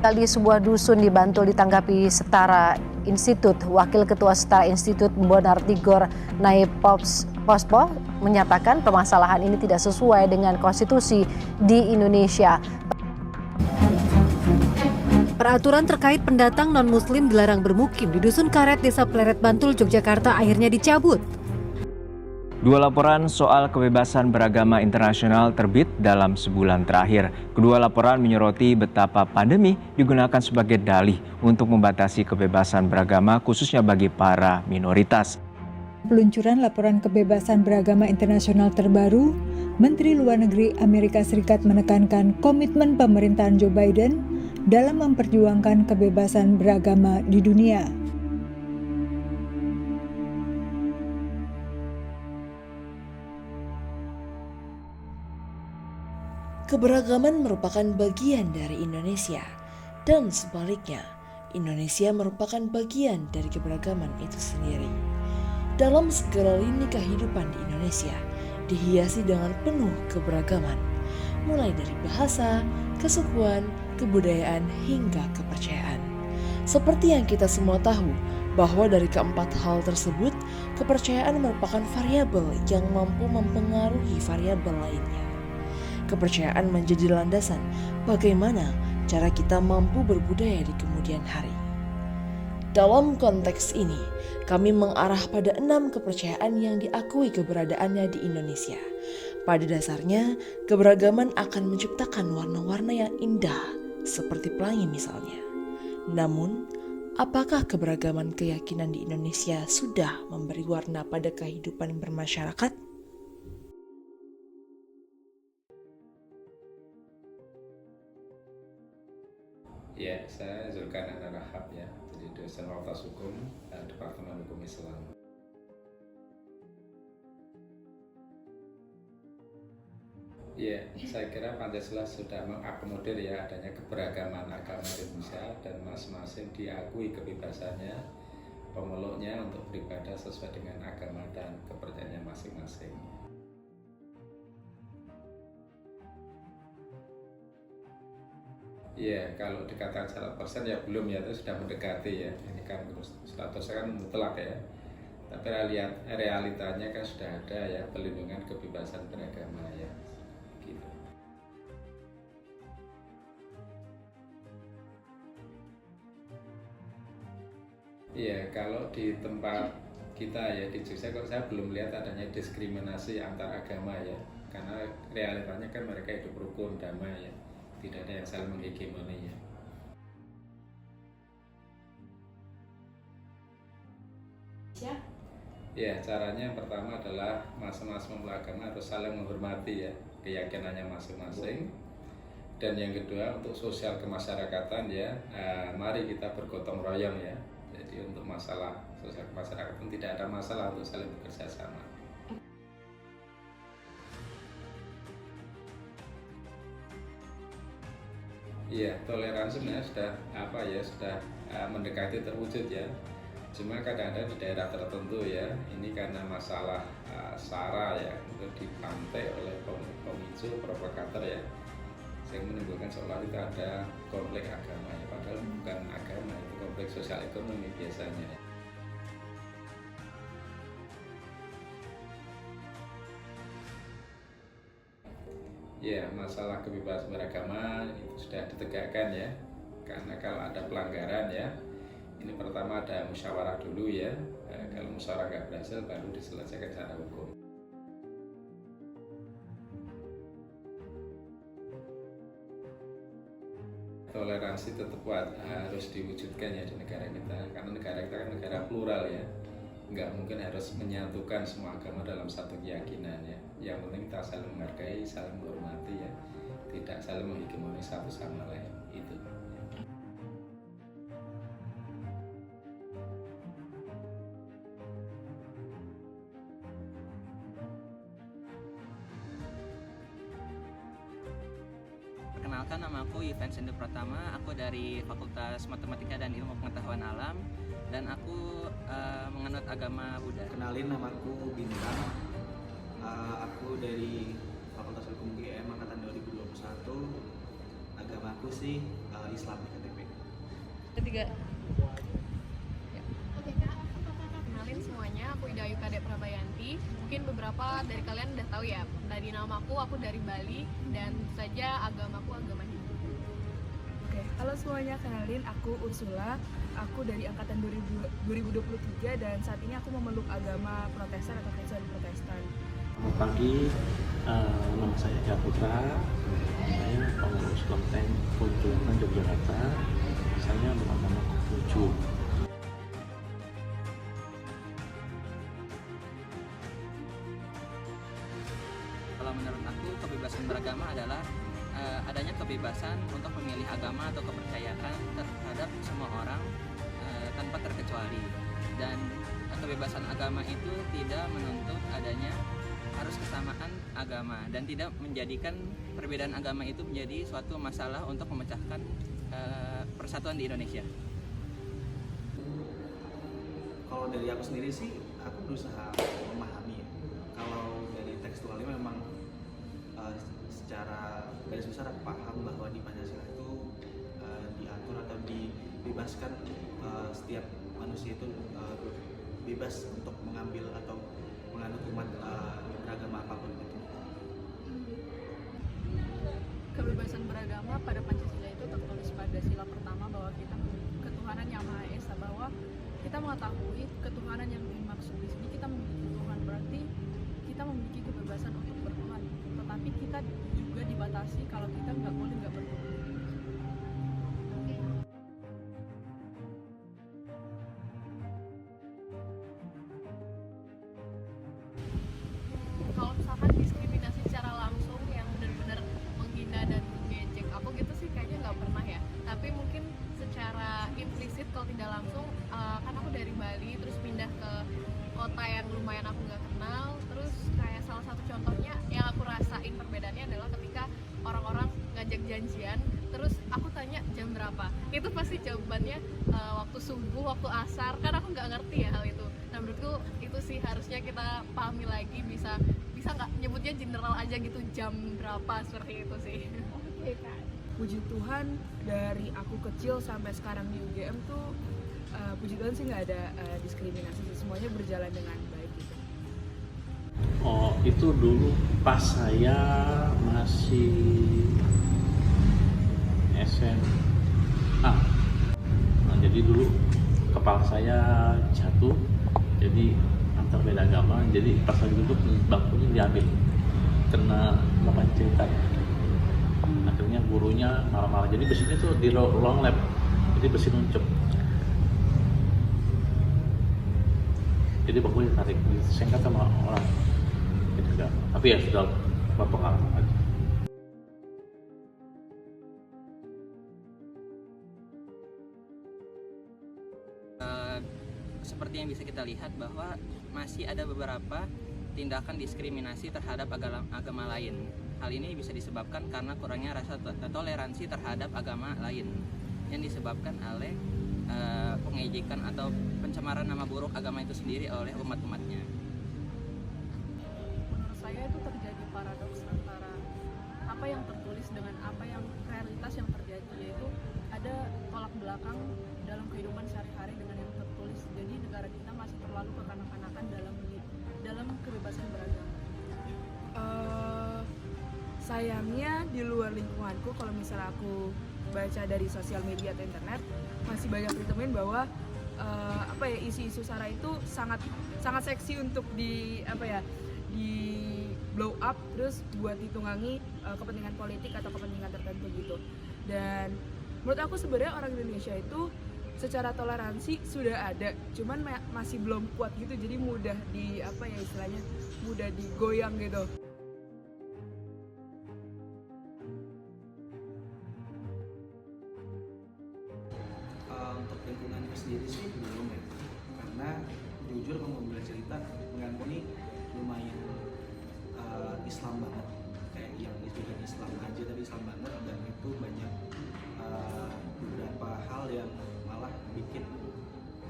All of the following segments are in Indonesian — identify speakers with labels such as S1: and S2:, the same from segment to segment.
S1: Di sebuah dusun di Bantul ditanggapi Setara Institut, Wakil Ketua Setara Institut Bonar Tigor Naib Pospo menyatakan permasalahan ini tidak sesuai dengan konstitusi di Indonesia. Peraturan terkait pendatang non-muslim dilarang bermukim di Dusun Karet, Desa Pleret, Bantul, Yogyakarta akhirnya dicabut.
S2: Dua laporan soal kebebasan beragama internasional terbit dalam sebulan terakhir. Kedua laporan menyoroti betapa pandemi digunakan sebagai dalih untuk membatasi kebebasan beragama khususnya bagi para minoritas.
S3: Peluncuran laporan kebebasan beragama internasional terbaru, Menteri Luar Negeri Amerika Serikat menekankan komitmen pemerintahan Joe Biden dalam memperjuangkan kebebasan beragama di dunia.
S4: Keberagaman merupakan bagian dari Indonesia, dan sebaliknya, Indonesia merupakan bagian dari keberagaman itu sendiri. Dalam segala lini kehidupan di Indonesia, dihiasi dengan penuh keberagaman, mulai dari bahasa, kesukuan, kebudayaan, hingga kepercayaan. Seperti yang kita semua tahu, bahwa dari keempat hal tersebut, kepercayaan merupakan variabel yang mampu mempengaruhi variabel lainnya. Kepercayaan menjadi landasan bagaimana cara kita mampu berbudaya di kemudian hari. Dalam konteks ini, kami mengarah pada 6 kepercayaan yang diakui keberadaannya di Indonesia. Pada dasarnya, keberagaman akan menciptakan warna-warna yang indah, seperti pelangi misalnya. Namun, apakah keberagaman keyakinan di Indonesia sudah memberi warna pada kehidupan bermasyarakat?
S5: Ya, saya Zulkarnain Rahab ya, jadi dosen Fakultas Hukum Departemen Hukum Islam. Ya, saya kira Pancasila sudah mengakomodir ya adanya keberagaman agama di Indonesia dan masing-masing diakui kebebasannya pemeluknya untuk beribadah sesuai dengan agama dan kepercayaannya masing-masing. Iya, kalau dikatakan 100% ya belum ya, itu sudah mendekati ya. Ini kan 100% kan mutlak ya. Tapi realitanya kan sudah ada ya pelindungan kebebasan beragama ya. Gitu. Iya, kalau di tempat kita ya di Jogja kok saya belum lihat adanya diskriminasi antar agama ya. Karena realitanya kan mereka hidup rukun, damai ya. Tidak ada yang saling menghegemoni ya. Ya, caranya yang pertama adalah masing-masing agama harus saling menghormati ya keyakinannya masing-masing. Dan yang kedua untuk sosial kemasyarakatan ya, mari kita bergotong royong ya. Jadi untuk masalah sosial kemasyarakatan tidak ada masalah untuk saling bekerja sama. Iya, toleransi sebenarnya sudah mendekati terwujud ya. Cuma kadang-kadang di daerah tertentu ya, ini karena masalah SARA ya, itu dipantai oleh pemicu provokator ya, sehingga menimbulkan seolah itu ada konflik agama ya, padahal bukan agama, itu konflik sosial ekonomi biasanya. Ya, masalah kebebasan beragama itu sudah ditegakkan ya, karena kalau ada pelanggaran ya, ini pertama ada musyawarah dulu ya, kalau musyawarah nggak berhasil baru diselesaikan secara hukum. Toleransi tetap harus diwujudkan ya di negara kita, karena negara kita kan negara plural ya, nggak mungkin harus menyatukan semua agama dalam satu keyakinan ya. Yang penting kita saling menghargai, saling menghormati ya, tidak saling menghegemoni satu sama lain itu.
S6: Perkenalkan, nama aku Ivan Sende Pratama, aku dari Fakultas Matematika dan Ilmu Pengetahuan Alam, dan aku menganut agama Buddha.
S7: Kenalin, namaku Bintang, aku dari Fakultas Hukum UGM Angkatan 2021, agamaku sih Islam KTP.
S8: 3.
S9: Oke Kak, kenalin semuanya, aku Ida Ayu Kade Prabayanti. Mungkin beberapa dari kalian udah tahu ya, dari namaku, aku dari Bali, dan tentu saja agamaku agama Hindu.
S8: Oke, halo semuanya, kenalin aku Ursula. Aku dari angkatan 2023 dan saat ini aku memeluk agama Protestan atau Kristen Protestan.
S10: Selamat pagi, nama saya Eka Putra. Saya pengurus Kelenteng Kuntulan Yogyakarta. Saya beragama Konghucu.
S6: Kalau menurut aku kebebasan beragama adalah adanya kebebasan untuk memilih agama atau kepercayaan terhadap semua orang tanpa terkecuali, dan kebebasan agama itu tidak menuntut adanya harus kesamaan agama dan tidak menjadikan perbedaan agama itu menjadi suatu masalah untuk memecahkan persatuan di Indonesia.
S7: Kalau dari aku sendiri sih, aku berusaha memahami ya. Kalau dari tekstualnya memang secara garis besar aku paham bahwa di Pancasila itu diatur atau dibebaskan setiap manusia itu bebas untuk mengambil atau menganut umat beragama apapun itu.
S9: Kebebasan beragama pada Pancasila itu tertulis pada sila pertama bahwa kita ketuhanan yang Maha Esa, bahwa kita mengetahui ketuhanan yang dimaksud di sini. Kita memiliki Tuhan, berarti kita memiliki kebebasan untuk bertuhan, tetapi kita juga dibatasi kalau kita nggak bertuhan. Kalau misalkan diskriminasi secara langsung yang benar-benar menghina dan mengejek aku gitu sih kayaknya nggak pernah ya, tapi mungkin secara implisit kalau tidak langsung, kan aku dari Bali terus pindah ke kota yang lumayan aku nggak kenal, terus kayak salah satu contohnya yang aku rasain perbedaannya adalah ketika orang-orang ngajak janjian terus aku tanya jam berapa, itu pasti jawabannya waktu subuh, waktu asar, kan aku nggak ngerti ya hal itu. Nah menurutku itu sih harusnya kita pahami lagi, bisa nggak nyebutnya general aja gitu, jam berapa, seperti itu sih. Oke Kak.
S8: Puji Tuhan, dari aku kecil sampai sekarang di UGM tuh puji Tuhan sih nggak ada diskriminasi sih, semuanya berjalan dengan baik gitu.
S10: Oh, itu dulu pas saya masih SMA. Nah, jadi dulu kepala saya jatuh, jadi antar beda agama, jadi pas lagi duduk bangkunya diambil, kena cetak. Akhirnya gurunya marah-marah, jadi besinya tuh di ruang lab, jadi besi nunjuk. Jadi bangkunya tarik, disengkat sama orang. Tapi ya sudah berpengalaman aja.
S6: Seperti yang bisa kita lihat bahwa masih ada beberapa tindakan diskriminasi terhadap agama lain. Hal ini bisa disebabkan karena kurangnya rasa toleransi terhadap agama lain yang disebabkan oleh pengejekan atau pencemaran nama buruk agama itu sendiri oleh umat-umatnya.
S9: Menurut saya itu terjadi paradoks antara apa yang tertulis dengan apa yang realitas yang terjadi, yaitu ada tolak belakang dalam kehidupan sehari-hari dengan yang tertulis. Jadi negara kita masih terlalu kekanak-kanakan dalam kebebasan beragama.
S8: Sayangnya di luar lingkunganku, kalau misalnya aku baca dari sosial media atau internet, masih banyak ditemuin bahwa isu-isu sara itu sangat seksi untuk di blow up, terus buat ditunggangi kepentingan politik atau kepentingan tertentu gitu. Dan menurut aku sebenarnya orang Indonesia itu secara toleransi sudah ada, cuman masih belum kuat gitu, jadi mudah mudah digoyang gitu.
S7: Untuk lingkunganku sendiri sih belum ya, karena jujur kalau mau cerita, lingkunganku ini lumayan Islam banget, kayak yang bukan Islam aja tapi Islam banget, dan itu banyak beberapa hal yang malah bikin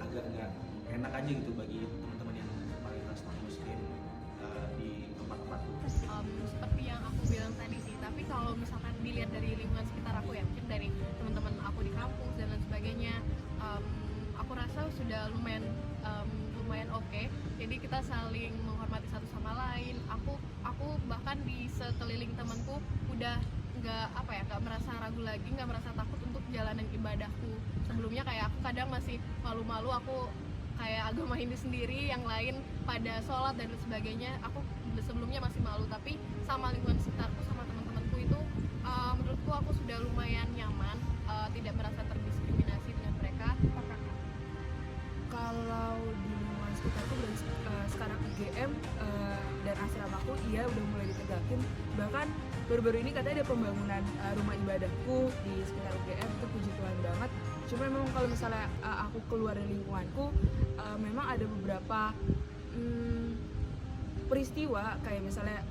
S7: agak nggak enak aja gitu bagi teman-teman yang mayoritas non-muslim di tempat-tempat
S9: Seperti yang aku bilang tadi sih, tapi kalau misalkan dilihat dari lingkungan sekitar aku ya, mungkin dari teman-teman aku di kampus dan lain sebagainya, aku rasa sudah lumayan oke. Jadi kita saling menghormati satu sama lain. Aku bahkan di sekeliling temanku udah nggak merasa ragu lagi, nggak merasa takut untuk jalanan ibadahku. Sebelumnya kayak aku kadang masih malu-malu, aku kayak agama Hindu sendiri, yang lain pada sholat dan sebagainya. Aku sebelumnya masih malu, tapi sama lingkungan sekitarku, sama teman-temanku itu menurutku aku sudah lumayan nyaman, tidak merasa terdiskriminasi dengan mereka.
S8: Kalau di lingkungan sekitarku dari sekarang UGM dan asramaku udah mulai ditegakin. Bahkan baru-baru ini katanya ada pembangunan rumah ibadahku di sekitar UGM, itu puji Tuhan banget. Cuma memang kalau misalnya aku keluar dari lingkunganku, memang ada beberapa peristiwa kayak misalnya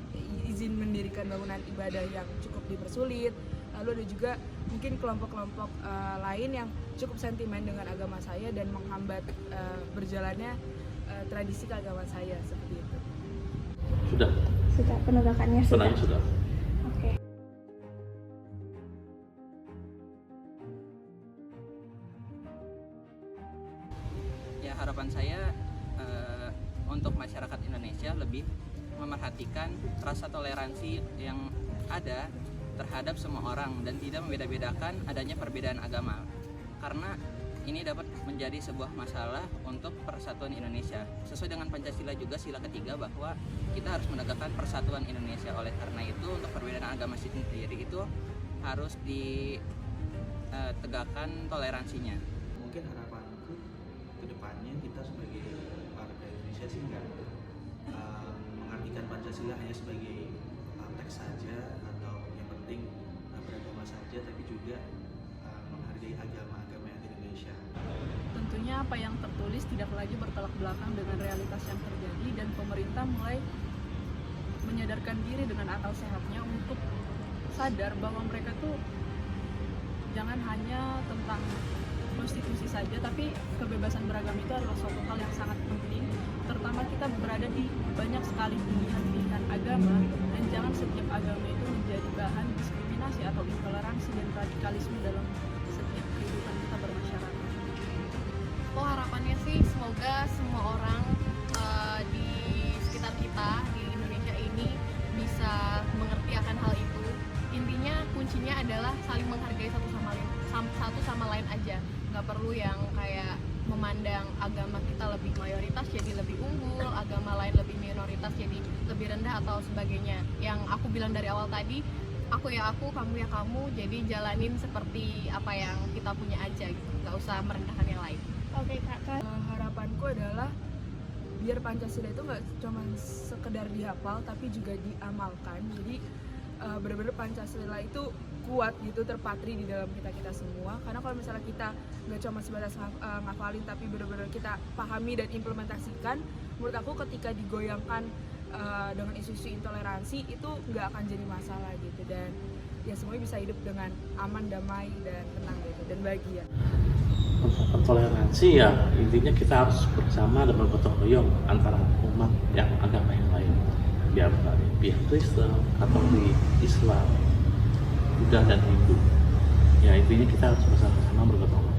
S8: izin mendirikan bangunan ibadah yang cukup dipersulit. Lalu ada juga mungkin kelompok-kelompok lain yang cukup sentimen dengan agama saya dan menghambat berjalannya tradisi keagamaan saya, seperti itu.
S10: Sudah
S11: Penegakannya sudah. Oke.
S6: Ya, harapan saya untuk masyarakat Indonesia lebih memerhatikan rasa toleransi yang ada terhadap semua orang dan tidak membeda-bedakan adanya perbedaan agama, karena ini dapat menjadi sebuah masalah untuk persatuan Indonesia. Sesuai dengan Pancasila juga, sila ketiga, bahwa kita harus menegakkan persatuan Indonesia. Oleh karena itu, untuk perbedaan agama sendiri itu harus ditegakkan toleransinya.
S7: Mungkin harapanku ke depannya kita sebagai warga Indonesia sih nggak mengartikan Pancasila hanya sebagai teks saja atau yang penting beragama saja, tapi juga menghargai agama-agama yang di Indonesia.
S12: Tentunya apa yang tertulis tidak lagi bertolak belakang dengan realitas yang terjadi, dan pemerintah mulai menyadarkan diri dengan akal sehatnya untuk sadar bahwa mereka tuh jangan hanya tentang konstitusi saja, tapi kebebasan beragama itu adalah suatu hal yang sangat penting. Terutama kita berada di banyak sekali pilihan-pilihan agama, dan jangan setiap agama itu menjadi bahan diskriminasi atau intoleransi dan radikalisme dalam setiap kehidupan kita bermasyarakat.
S9: Harapannya sih semoga semua orang di sekitar kita di Indonesia ini bisa mengerti akan hal itu. Intinya kuncinya adalah saling menghargai satu sama lain aja. Nggak perlu yang kayak memandang agama kita lebih mayoritas jadi lebih unggul, agama lain lebih minoritas jadi lebih rendah atau sebagainya. Yang aku bilang dari awal tadi, aku ya aku, kamu ya kamu, jadi jalanin seperti apa yang kita punya aja gitu. Nggak usah merendahkan yang lain.
S11: Oke, Kak.
S8: Harapanku adalah biar Pancasila itu nggak cuma sekedar dihafal tapi juga diamalkan. Jadi benar-benar Pancasila itu kuat gitu, terpatri di dalam kita semua. Karena kalau misalnya kita nggak cuma sebatas ngafalin tapi benar-benar kita pahami dan implementasikan, menurut aku ketika digoyangkan dengan isu-isu intoleransi itu nggak akan jadi masalah gitu, dan ya semuanya bisa hidup dengan aman, damai, dan tenang gitu, dan bahagia.
S10: Toleransi ya intinya kita harus bersama dan bergotong royong antara umat yang agama yang lain, biar dari pihak Kristen atau di Islam, Buddha dan Hindu. Ya intinya kita harus bersama-sama bergotong royong.